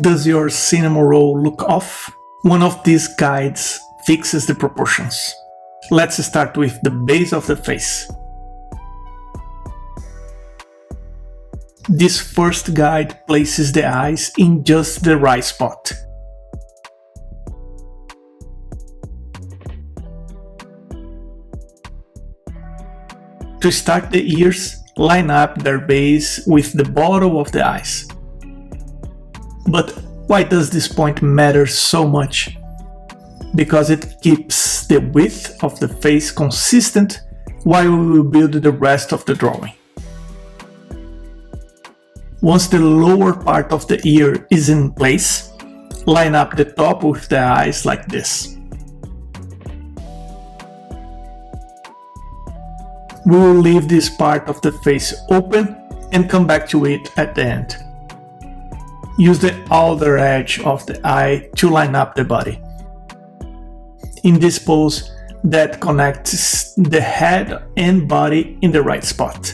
Does your Cinnamoroll look off? One of these guides fixes the proportions. Let's start with the base of the face. This first guide places the eyes in just the right spot. To start the ears, line up their base with the bottom of the eyes. But why does this point matter so much? Because it keeps the width of the face consistent while we will build the rest of the drawing. Once the lower part of the ear is in place, line up the top with the eyes like this. We will leave this part of the face open and come back to it at the end. Use the outer edge of the eye to line up the body. In this pose, that connects the head and body in the right spot.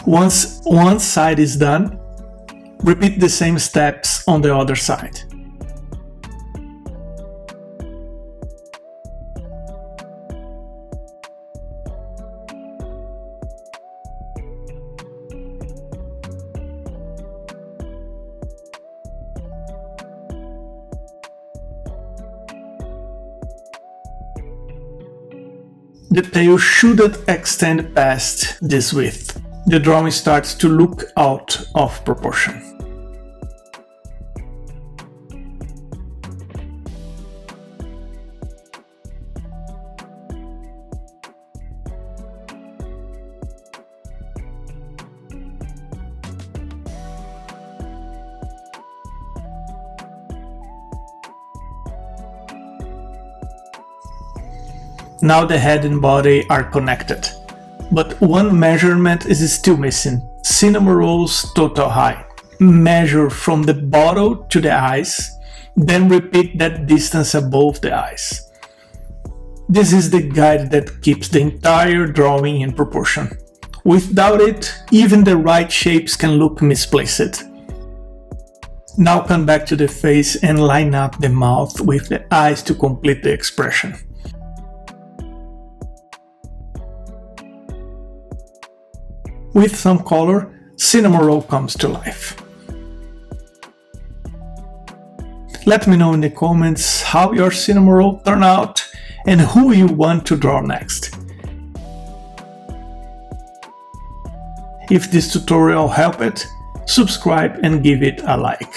Once one side is done, repeat the same steps on the other side. The tail shouldn't extend past this width. The drawing starts to look out of proportion. Now the head and body are connected, but one measurement is still missing: Cinnamoroll's total height. Measure from the bottom to the eyes, then repeat that distance above the eyes. This is the guide that keeps the entire drawing in proportion. Without it, even the right shapes can look misplaced. Now come back to the face and line up the mouth with the eyes to complete the expression. With some color, Cinnamoroll comes to life. Let me know in the comments how your Cinnamoroll turned out and who you want to draw next. If this tutorial helped, subscribe and give it a like.